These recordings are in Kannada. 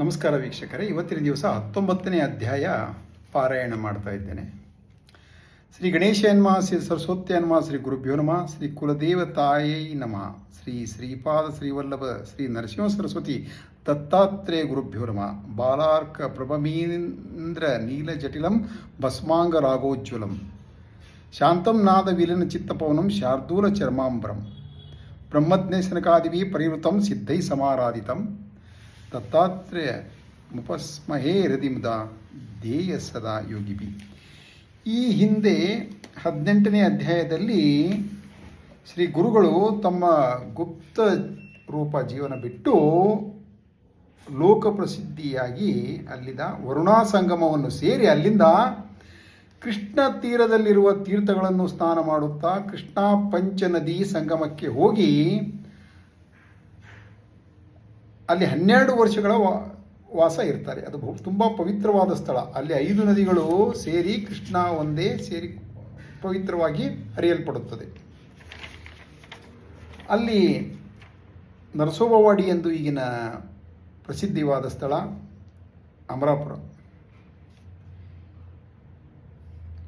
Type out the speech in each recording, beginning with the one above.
ನಮಸ್ಕಾರ ವೀಕ್ಷಕರೇ, ಇವತ್ತಿನ ದಿವಸ 19ನೇ ಅಧ್ಯಾಯ ಪಾರಾಯಣ ಮಾಡ್ತಾ ಇದ್ದೇನೆ. ಶ್ರೀ ಗಣೇಶಯನ್ಮ, ಶ್ರೀ ಸರಸ್ವತ್ಯನ್ಮ, ಶ್ರೀ ಗುರುಭ್ಯೋ ನಮಃ, ಶ್ರೀ ಕುಲದೇವತಾಯೈ ನಮಃ, ಶ್ರೀ ಶ್ರೀಪಾದ ಶ್ರೀವಲ್ಲಭ ಶ್ರೀ ನರಸಿಂಹ ಸರಸ್ವತಿ ದತ್ತಾತ್ರೇಯ ಗುರುಭ್ಯೋ ನಮಃ. ಬಾಲಾರ್ಕ ಪ್ರಭಮೀಂದ್ರ ನೀಲ ಜಟಿಲಂ ಭಸ್ಮಾಂಗ ರಾಗೋಜ್ವಲಂ ಶಾಂತಂ ನಾದ ವಿಲನ ಚಿತ್ತಪವನಂ ಶಾರ್ದೂಲ ಚರ್ಮಾಂಬರಂ ಬ್ರಹ್ಮಜ್ಞೇಶನಕಾದಿಭಿ ಪರಿವೃತಂ ಸಿದ್ಧೈ ಸಮಾರಾಧಿತಂ ದತ್ತಾತ್ರೇಯ ಮುಪಸ್ಮಹೇ ಹೃದಿಮುದ ಧ್ಯೇಯ ಸದಾ ಯೋಗಿಭಿ. ಈ ಹಿಂದೆ 18ನೇ ಅಧ್ಯಾಯದಲ್ಲಿ ಶ್ರೀ ಗುರುಗಳು ತಮ್ಮ ಗುಪ್ತ ರೂಪ ಜೀವನ ಬಿಟ್ಟು ಲೋಕಪ್ರಸಿದ್ಧಿಯಾಗಿ ಅಲ್ಲಿಂದ ವರುಣಾ ಸಂಗಮವನ್ನು ಸೇರಿ ಅಲ್ಲಿಂದ ಕೃಷ್ಣ ತೀರದಲ್ಲಿರುವ ತೀರ್ಥಗಳನ್ನು ಸ್ನಾನ ಮಾಡುತ್ತಾ ಕೃಷ್ಣ ಪಂಚನದಿ ಸಂಗಮಕ್ಕೆ ಹೋಗಿ ಅಲ್ಲಿ 12 ವರ್ಷಗಳ ವಾಸ ಇರ್ತಾರೆ. ಅದು ತುಂಬ ಪವಿತ್ರವಾದ ಸ್ಥಳ. ಅಲ್ಲಿ 5 ನದಿಗಳು ಸೇರಿ ಕೃಷ್ಣ ಒಂದೇ ಸೇರಿ ಪವಿತ್ರವಾಗಿ ಹರಿಯಲ್ಪಡುತ್ತದೆ. ಅಲ್ಲಿ ನರಸೋಬವಾಡಿ ಎಂದು ಈಗಿನ ಪ್ರಸಿದ್ಧವಾದ ಸ್ಥಳ ಅಮರಾಪುರ.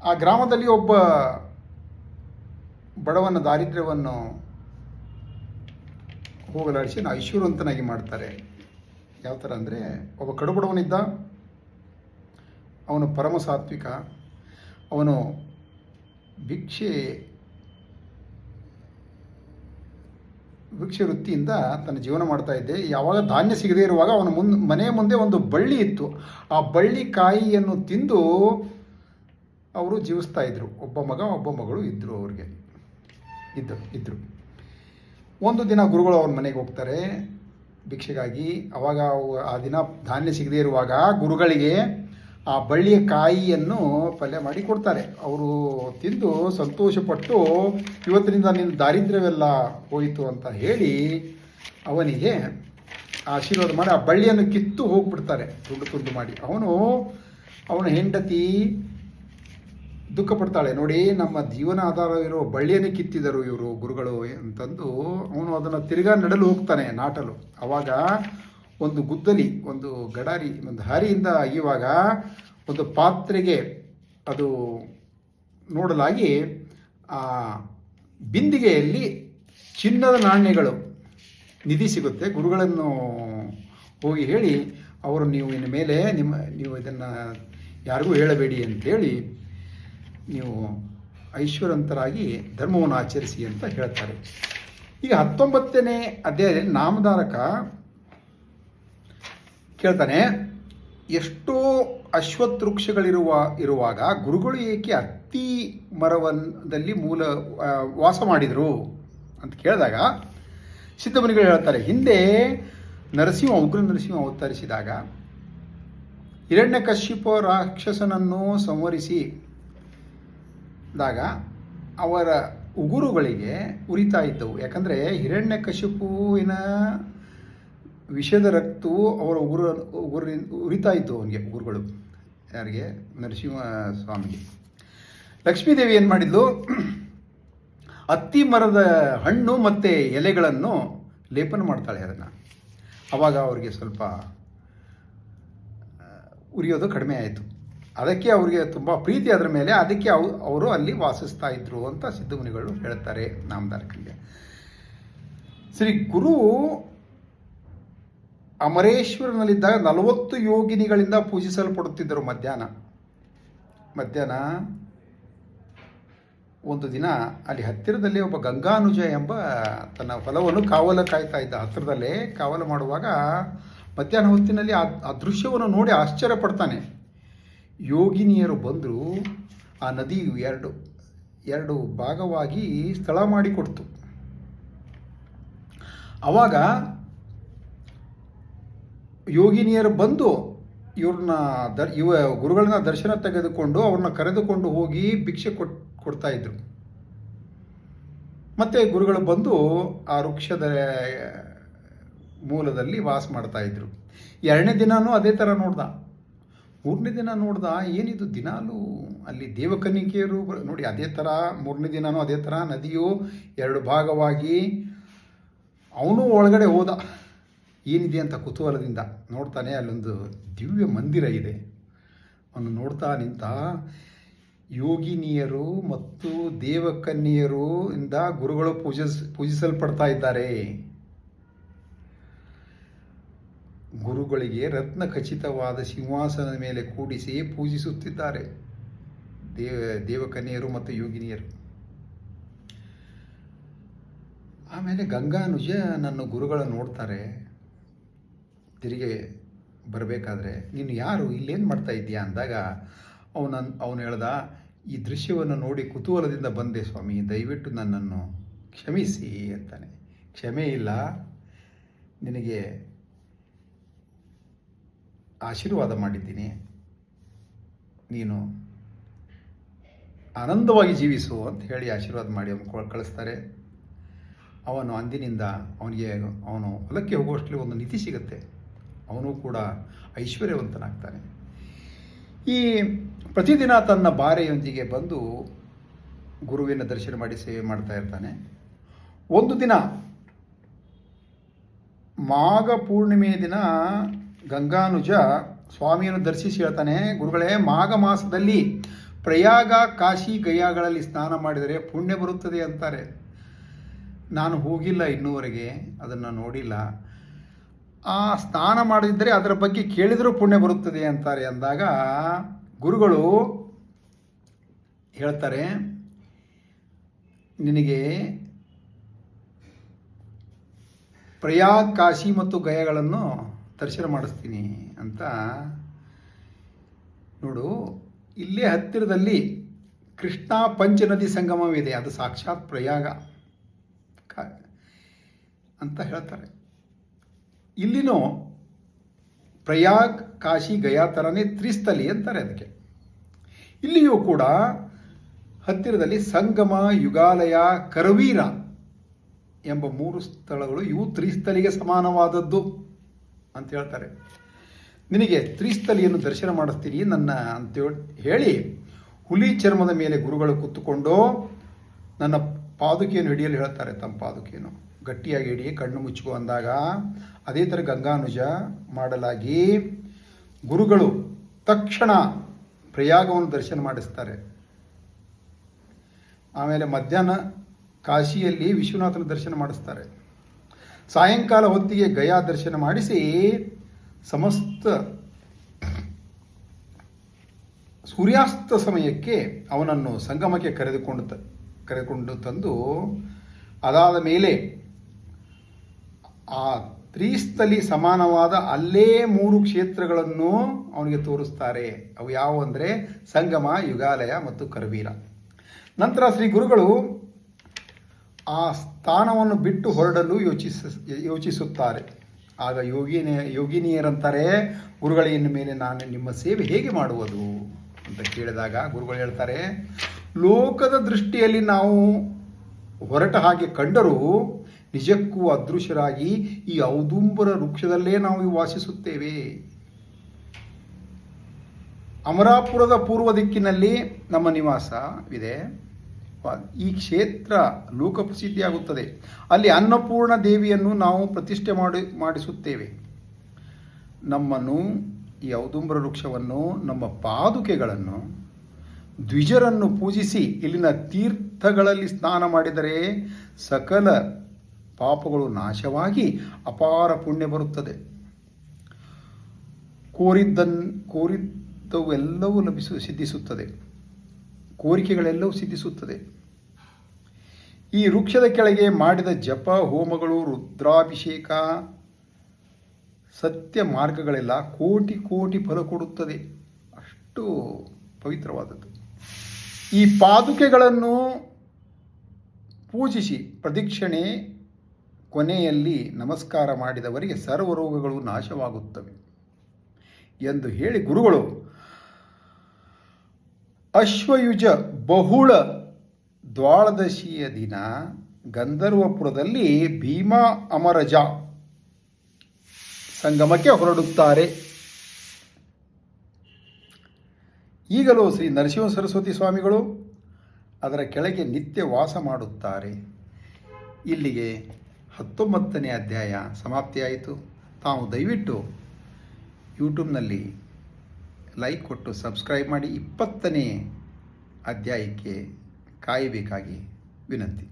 ಆ ಗ್ರಾಮದಲ್ಲಿ ಒಬ್ಬ ಬಡವನ ದಾರಿದ್ರ್ಯವನ್ನು ಹೋಗಲಾಡಿಸಿ ಐಶ್ವರ್ಯವಂತನಾಗಿ ಮಾಡ್ತಾರೆ. ಯಾವ ಥರ ಅಂದರೆ, ಒಬ್ಬ ಕಡುಬಡವನಿದ್ದ, ಅವನು ಪರಮ ಸಾತ್ವಿಕ. ಅವನು ಭಿಕ್ಷೆ ವೃತ್ತಿಯಿಂದ ತನ್ನ ಜೀವನ ಮಾಡ್ತಾ ಇದ್ದೆ. ಯಾವಾಗ ಧಾನ್ಯ ಸಿಗದೇ ಇರುವಾಗ ಅವನ ಮನೆ ಮುಂದೆ ಒಂದು ಬಳ್ಳಿ ಇತ್ತು. ಆ ಬಳ್ಳಿ ಕಾಯಿಯನ್ನು ತಿಂದು ಅವರು ಜೀವಿಸ್ತಾ ಇದ್ದರು. ಒಬ್ಬ ಮಗ ಒಬ್ಬ ಮಗಳು ಇದ್ದರು. ಅವ್ರಿಗೆ ಇದ್ದರು. ಒಂದು ದಿನ ಗುರುಗಳು ಅವ್ರ ಮನೆಗೆ ಹೋಗ್ತಾರೆ ಭಿಕ್ಷೆಗಾಗಿ. ಆವಾಗ ಆ ದಿನ ಧಾನ್ಯ ಸಿಗದೇ ಇರುವಾಗ ಗುರುಗಳಿಗೆ ಆ ಬಳ್ಳಿಯ ಕಾಯಿಯನ್ನು ಪಲ್ಯ ಮಾಡಿ ಕೊಡ್ತಾರೆ. ಅವರು ತಿಂದು ಸಂತೋಷಪಟ್ಟು ಇವತ್ತಿನಿಂದ ನಿನ್ನ ದಾರಿದ್ರ್ಯವೆಲ್ಲ ಹೋಯಿತು ಅಂತ ಹೇಳಿ ಅವನಿಗೆ ಆಶೀರ್ವಾದ ಮಾಡಿ ಆ ಬಳ್ಳಿಯನ್ನು ಕಿತ್ತು ಹೋಗ್ಬಿಡ್ತಾರೆ, ತುಂಡು ಮಾಡಿ. ಅವನ ಹೆಂಡತಿ ದುಃಖ ಪಡ್ತಾಳೆ. ನೋಡಿ, ನಮ್ಮ ಜೀವನ ಆಧಾರವಿರೋ ಬಳ್ಳಿಯನ್ನು ಕಿತ್ತಿದರು ಇವರು ಗುರುಗಳು ಅಂತಂದು ಅವನು ಅದನ್ನು ತಿರ್ಗಾ ನಡೆಲು ಹೋಗ್ತಾನೆ, ನಾಟಲು. ಆವಾಗ ಒಂದು ಗುದ್ದಲಿ, ಒಂದು ಗಡಾರಿ, ಒಂದು ಹಾರಿಯಿಂದ ಅಗಿಯುವಾಗ ಒಂದು ಪಾತ್ರೆಗೆ ಅದು ನೋಡಲಾಗಿ ಆ ಬಿಂದಿಗೆಯಲ್ಲಿ ಚಿನ್ನದ ನಾಣ್ಯಗಳು ನಿಧಿ ಸಿಗುತ್ತೆ. ಗುರುಗಳನ್ನು ಹೋಗಿ ಹೇಳಿ ಅವರು ನೀವು ಇನ್ನು ಮೇಲೆ ನೀವು ಇದನ್ನು ಯಾರಿಗೂ ಹೇಳಬೇಡಿ ಅಂತೇಳಿ ನೀವು ಐಶ್ವರ್ಯವಂತರಾಗಿ ಧರ್ಮವನ್ನು ಆಚರಿಸಿ ಅಂತ ಹೇಳ್ತಾರೆ. ಈಗ 19ನೇ ಅಧ್ಯಾಯದಲ್ಲಿ ನಾಮಧಾರಕ ಕೇಳ್ತಾನೆ, ಎಷ್ಟೋ ಅಶ್ವತ್ಥ ವೃಕ್ಷಗಳಿರುವಾಗ ಗುರುಗಳು ಏಕೆ ಅತ್ತಿ ಮರವದಲ್ಲಿ ವಾಸ ಮಾಡಿದರು ಅಂತ ಕೇಳಿದಾಗ ಸಿದ್ಧಮುನಿಗಳು ಹೇಳ್ತಾರೆ, ಹಿಂದೆ ಉಗ್ರ ನರಸಿಂಹ ಅವತರಿಸಿದಾಗ ಹಿರಣ್ಯಕಶಿಪ ರಾಕ್ಷಸನನ್ನು ಸಂವರಿಸಿದಾಗ ಅವರ ಉಗುರುಗಳಿಗೆ ಉರಿತಾ ಇದ್ದವು. ಯಾಕಂದರೆ ಹಿರಣ್ಯಕಶಿಪುವಿನ ವಿಷದ ರಕ್ತವು ಅವರ ಉರಿತಾ ಇದ್ದವು ಅವನಿಗೆ, ಉಗುರುಗಳು. ಯಾರಿಗೆ? ನರಸಿಂಹ ಸ್ವಾಮಿಗೆ. ಲಕ್ಷ್ಮೀದೇವಿ ಏನು ಮಾಡಿದ್ಲು, ಅತ್ತಿ ಮರದ ಹಣ್ಣು ಮತ್ತು ಎಲೆಗಳನ್ನು ಲೇಪನ ಮಾಡ್ತಾಳೆ ಅದನ್ನು. ಆವಾಗ ಅವರಿಗೆ ಸ್ವಲ್ಪ ಉರಿಯೋದು ಕಡಿಮೆ ಆಯಿತು. ಅದಕ್ಕೆ ಅವರಿಗೆ ತುಂಬ ಪ್ರೀತಿ ಅದರ ಮೇಲೆ, ಅದಕ್ಕೆ ಅವರು ಅಲ್ಲಿ ವಾಸಿಸ್ತಾ ಇದ್ರು ಅಂತ ಸಿದ್ಧಮುನಿಗಳು ಹೇಳ್ತಾರೆ ನಾಮಧಾರಕನಿಗೆ. ಶ್ರೀ ಗುರು ಅಮರೇಶ್ವರನಲ್ಲಿದ್ದಾಗ 40 ಯೋಗಿನಿಗಳಿಂದ ಪೂಜಿಸಲ್ಪಡುತ್ತಿದ್ದರು. ಮಧ್ಯಾಹ್ನ ಒಂದು ದಿನ ಅಲ್ಲಿ ಹತ್ತಿರದಲ್ಲಿ ಒಬ್ಬ ಗಂಗಾನುಜ ಎಂಬ ತನ್ನ ಹೊಲವನ್ನು ಕಾಯ್ತಾ ಇದ್ದ. ಹತ್ತಿರದಲ್ಲೇ ಕಾವಲು ಮಾಡುವಾಗ ಮಧ್ಯಾಹ್ನ ಹೊತ್ತಿನಲ್ಲಿ ಆ ದೃಶ್ಯವನ್ನು ನೋಡಿ ಆಶ್ಚರ್ಯ ಪಡ್ತಾನೆ. ಯೋಗಿನಿಯರು ಬಂದರು. ಆ ನದಿಯು ಎರಡು ಭಾಗವಾಗಿ ಸ್ಥಳ ಮಾಡಿಕೊಡ್ತು. ಆವಾಗ ಯೋಗಿನಿಯರು ಬಂದು ಗುರುಗಳನ್ನ ದರ್ಶನ ತೆಗೆದುಕೊಂಡು ಅವ್ರನ್ನ ಕರೆದುಕೊಂಡು ಹೋಗಿ ಭಿಕ್ಷೆ ಕೊಡ್ತಾ ಇದ್ರು. ಮತ್ತೆ ಗುರುಗಳು ಬಂದು ಆ ವೃಕ್ಷದ ಮೂಲದಲ್ಲಿ ವಾಸ ಮಾಡ್ತಾ ಇದ್ರು. 2ನೇ ದಿನನೂ ಅದೇ ಥರ ನೋಡ್ದ. 3ನೇ ದಿನ ನೋಡ್ದ, ಏನಿದು ದಿನಾಲು ಅಲ್ಲಿ ದೇವಕನ್ನಿಕೆಯರು ನೋಡಿ ಅದೇ ಥರ. 3ನೇ ದಿನನೂ ಅದೇ ಥರ, ನದಿಯು 2 ಭಾಗವಾಗಿ. ಅವನು ಒಳಗಡೆ ಹೋದ. ಏನಿದೆ ಅಂತ ಕುತೂಹಲದಿಂದ ನೋಡ್ತಾನೆ. ಅಲ್ಲೊಂದು ದಿವ್ಯ ಮಂದಿರ ಇದೆ. ಅವನು ನೋಡ್ತಾ ನಿಂತ ಯೋಗಿನಿಯರು ಮತ್ತು ದೇವಕನ್ಯರು ಇಂದ ಗುರುಗಳು ಪೂಜಿಸಲ್ಪಡ್ತಾ ಇದ್ದಾರೆ. ಗುರುಗಳಿಗೆ ರತ್ನ ಖಚಿತವಾದ ಸಿಂಹಾಸನದ ಮೇಲೆ ಕೂಡಿಸಿ ಪೂಜಿಸುತ್ತಿದ್ದಾರೆ ದೇವಕನ್ಯರು ಮತ್ತು ಯೋಗಿನಿಯರು. ಆಮೇಲೆ ಗಂಗಾನುಜ ನನ್ನ ಗುರುಗಳ ನೋಡ್ತಾರೆ. ತಿರುಗಿ ಬರಬೇಕಾದ್ರೆ ನೀನು ಯಾರು, ಇಲ್ಲೇನು ಮಾಡ್ತಾ ಇದ್ದೀಯಾ ಅಂದಾಗ ಅವನು ಹೇಳ್ದ, ಈ ದೃಶ್ಯವನ್ನು ನೋಡಿ ಕುತೂಹಲದಿಂದ ಬಂದೆ ಸ್ವಾಮಿ, ದಯವಿಟ್ಟು ನನ್ನನ್ನು ಕ್ಷಮಿಸಿ ಅಂತಾನೆ. ಕ್ಷಮೆ ಇಲ್ಲ, ನಿನಗೆ ಆಶೀರ್ವಾದ ಮಾಡಿದ್ದೀನಿ, ನೀನು ಆನಂದವಾಗಿ ಜೀವಿಸು ಅಂತ ಹೇಳಿ ಆಶೀರ್ವಾದ ಮಾಡಿ ಅವನು ಕಳಿಸ್ತಾರೆ. ಅವನು ಅಂದಿನಿಂದ ಅವನು ಹೊಲಕ್ಕೆ ಹೋಗುವಷ್ಟರಲ್ಲಿ ಒಂದು ನಿಧಿ ಸಿಗುತ್ತೆ. ಅವನು ಕೂಡ ಐಶ್ವರ್ಯವಂತನಾಗ್ತಾನೆ. ಈ ಪ್ರತಿದಿನ ತನ್ನ ಬಾರೆಯೊಂದಿಗೆ ಬಂದು ಗುರುವಿನ ದರ್ಶನ ಮಾಡಿ ಸೇವೆ ಮಾಡ್ತಾ ಇರ್ತಾನೆ. ಒಂದು ದಿನ ಮಾಘ ಪೂರ್ಣಿಮೆಯ ದಿನ ಗಂಗಾನುಜ ಸ್ವಾಮಿಯನ್ನು ದರ್ಶಿಸಿ ಹೇಳ್ತಾನೆ, ಗುರುಗಳೇ, ಮಾಘ ಮಾಸದಲ್ಲಿ ಪ್ರಯಾಗ, ಕಾಶಿ, ಗಯಾಗಳಲ್ಲಿ ಸ್ನಾನ ಮಾಡಿದರೆ ಪುಣ್ಯ ಬರುತ್ತದೆ ಅಂತಾರೆ. ನಾನು ಹೋಗಿಲ್ಲ ಇನ್ನೂವರೆಗೆ, ಅದನ್ನು ನೋಡಿಲ್ಲ. ಆ ಸ್ನಾನ ಮಾಡದಿದ್ದರೆ ಅದರ ಬಗ್ಗೆ ಕೇಳಿದರೂ ಪುಣ್ಯ ಬರುತ್ತದೆ ಅಂತಾರೆ. ಅಂದಾಗ ಗುರುಗಳು ಹೇಳ್ತಾರೆ, ನಿನಗೆ ಪ್ರಯಾಗ್, ಕಾಶಿ ಮತ್ತು ಗಯಾಗಳನ್ನು ದರ್ಶನ ಮಾಡಿಸ್ತೀನಿ ಅಂತ. ನೋಡು, ಇಲ್ಲೇ ಹತ್ತಿರದಲ್ಲಿ ಕೃಷ್ಣ ಪಂಚನದಿ ಸಂಗಮವಿದೆ, ಅದು ಸಾಕ್ಷಾತ್ ಪ್ರಯಾಗ ಅಂತ ಹೇಳ್ತಾರೆ. ಇಲ್ಲಿನೂ ಪ್ರಯಾಗ್, ಕಾಶಿ, ಗಯಾ ಥರನೇ ತ್ರಿಸ್ಥಲಿ ಅಂತಾರೆ ಅದಕ್ಕೆ. ಇಲ್ಲಿಯೂ ಕೂಡ ಹತ್ತಿರದಲ್ಲಿ ಸಂಗಮ, ಯುಗಾಲಯ, ಕರವೀರ ಎಂಬ 3 ಸ್ಥಳಗಳು, ಇವು ತ್ರಿಸ್ಥಲಿಗೆ ಸಮಾನವಾದದ್ದು ಅಂತ ಹೇಳ್ತಾರೆ. ನಿನಗೆ ತ್ರಿಸ್ಥಲಿಯನ್ನು ದರ್ಶನ ಮಾಡಿಸ್ತೀನಿ ನನ್ನ ಅಂತ ಹೇಳಿ ಹುಲಿ ಚರ್ಮದ ಮೇಲೆ ಗುರುಗಳು ಕೂತುಕೊಂಡು ನನ್ನ ಪಾದುಕೆಯನ್ನು ಹಿಡಿಯಲು ಹೇಳ್ತಾರೆ. ತಮ್ಮ ಪಾದುಕೆಯನ್ನು ಗಟ್ಟಿಯಾಗಿ ಹಿಡಿಯಿ, ಕಣ್ಣು ಮುಚ್ಚುಕೋ ಅಂದಾಗ ಅದೇ ಥರ ಗಂಗಾನುಜ ಮಾಡಲಾಗಿ ಗುರುಗಳು ತಕ್ಷಣ ಪ್ರಯಾಗವನ್ನು ದರ್ಶನ ಮಾಡಿಸ್ತಾರೆ. ಆಮೇಲೆ ಮಧ್ಯಾಹ್ನ ಕಾಶಿಯಲ್ಲಿ ವಿಶ್ವನಾಥನ ದರ್ಶನ ಮಾಡಿಸ್ತಾರೆ. ಸಾಯಂಕಾಲ ಹೊತ್ತಿಗೆ ಗಯಾ ದರ್ಶನ ಮಾಡಿಸಿ ಸಮಸ್ತ ಸೂರ್ಯಾಸ್ತ ಸಮಯಕ್ಕೆ ಅವನನ್ನು ಸಂಗಮಕ್ಕೆ ಕರೆದುಕೊಂಡು ತಂದು, ಅದಾದ ಮೇಲೆ ಆ ತ್ರಿಸ್ಥಲಿ ಸಮಾನವಾದ ಅಲ್ಲೇ 3 ಕ್ಷೇತ್ರಗಳನ್ನು ಅವನಿಗೆ ತೋರಿಸ್ತಾರೆ. ಅವು ಯಾವುವು ಅಂದರೆ ಸಂಗಮ, ಯುಗಾಲಯ ಮತ್ತು ಕರವೀರ. ನಂತರ ಶ್ರೀ ಗುರುಗಳು ಆ ಸ್ಥಾನವನ್ನು ಬಿಟ್ಟು ಹೊರಡಲು ಯೋಚಿಸುತ್ತಾರೆ. ಆಗ ಯೋಗಿನಿಯರಂತಾರೆ, ಗುರುಗಳೇ, ಇನ್ನು ಮೇಲೆ ನಾನು ನಿಮ್ಮ ಸೇವೆ ಹೇಗೆ ಮಾಡುವುದು ಅಂತ ಕೇಳಿದಾಗ ಗುರುಗಳು ಹೇಳ್ತಾರೆ, ಲೋಕದ ದೃಷ್ಟಿಯಲ್ಲಿ ನಾವು ಹೊರಟ ಹಾಗೆ ಕಂಡರೂ ನಿಜಕ್ಕೂ ಅದೃಶ್ಯರಾಗಿ ಈ ಔದುಂಬರ ವೃಕ್ಷದಲ್ಲೇ ನಾವು ವಾಸಿಸುತ್ತೇವೆ. ಅಮರಾಪುರದ ಪೂರ್ವ ದಿಕ್ಕಿನಲ್ಲಿ ನಮ್ಮ ನಿವಾಸವಿದೆ. ಈ ಕ್ಷೇತ್ರ ಲೋಕಪ್ರಸಿದ್ಧಿಯಾಗುತ್ತದೆ. ಅಲ್ಲಿ ಅನ್ನಪೂರ್ಣ ದೇವಿಯನ್ನು ನಾವು ಪ್ರತಿಷ್ಠೆ ಮಾಡಿಸುತ್ತೇವೆ. ನಮ್ಮನ್ನು, ಈ ಔದುಂಬರ ವೃಕ್ಷವನ್ನು, ನಮ್ಮ ಪಾದುಕೆಗಳನ್ನು, ದ್ವಿಜರನ್ನು ಪೂಜಿಸಿ ಇಲ್ಲಿನ ತೀರ್ಥಗಳಲ್ಲಿ ಸ್ನಾನ ಮಾಡಿದರೆ ಸಕಲ ಪಾಪಗಳು ನಾಶವಾಗಿ ಅಪಾರ ಪುಣ್ಯ ಬರುತ್ತದೆ. ಕೋರಿದ್ದವೆಲ್ಲವೂ ಸಿದ್ಧಿಸುತ್ತದೆ, ಕೋರಿಕೆಗಳೆಲ್ಲವೂ ಸಿದ್ಧಿಸುತ್ತದೆ. ಈ ವೃಕ್ಷದ ಕೆಳಗೆ ಮಾಡಿದ ಜಪ, ಹೋಮಗಳು, ರುದ್ರಾಭಿಷೇಕ, ಸತ್ಯ ಮಾರ್ಗಗಳೆಲ್ಲ ಕೋಟಿ ಕೋಟಿ ಫಲ ಕೊಡುತ್ತದೆ. ಅಷ್ಟು ಪವಿತ್ರವಾದದ್ದು. ಈ ಪಾದುಕೆಗಳನ್ನು ಪೂಜಿಸಿ ಪ್ರದಕ್ಷಿಣೆ ಕೊನೆಯಲ್ಲಿ ನಮಸ್ಕಾರ ಮಾಡಿದವರಿಗೆ ಸರ್ವರೋಗಗಳು ನಾಶವಾಗುತ್ತವೆ ಎಂದು ಹೇಳಿ ಗುರುಗಳು ಅಶ್ವಯುಜ ಬಹುಳ ದ್ವಾದಶಿಯ ದಿನ ಗಂಧರ್ವಪುರದಲ್ಲಿ ಭೀಮಾ ಅಮರಜ ಸಂಗಮಕ್ಕೆ ಹೊರಡುತ್ತಾರೆ. ಈಗಲೂ ಶ್ರೀ ನರಸಿಂಹ ಸರಸ್ವತಿ ಸ್ವಾಮಿಗಳು ಅದರ ಕೆಳಗೆ ನಿತ್ಯ ವಾಸ ಮಾಡುತ್ತಾರೆ. ಇಲ್ಲಿಗೆ 19ನೇ ಅಧ್ಯಾಯ ಸಮಾಪ್ತಿಯಾಯಿತು. ತಾವು ದಯವಿಟ್ಟು ಯೂಟ್ಯೂಬ್ನಲ್ಲಿ ಲೈಕ್ ಕೊಟ್ಟು ಸಬ್ಸ್ಕ್ರೈಬ್ ಮಾಡಿ 20ನೇ ಅಧ್ಯಾಯಕ್ಕೆ ಕಾಯಬೇಕಾಗಿ ವಿನಂತಿ.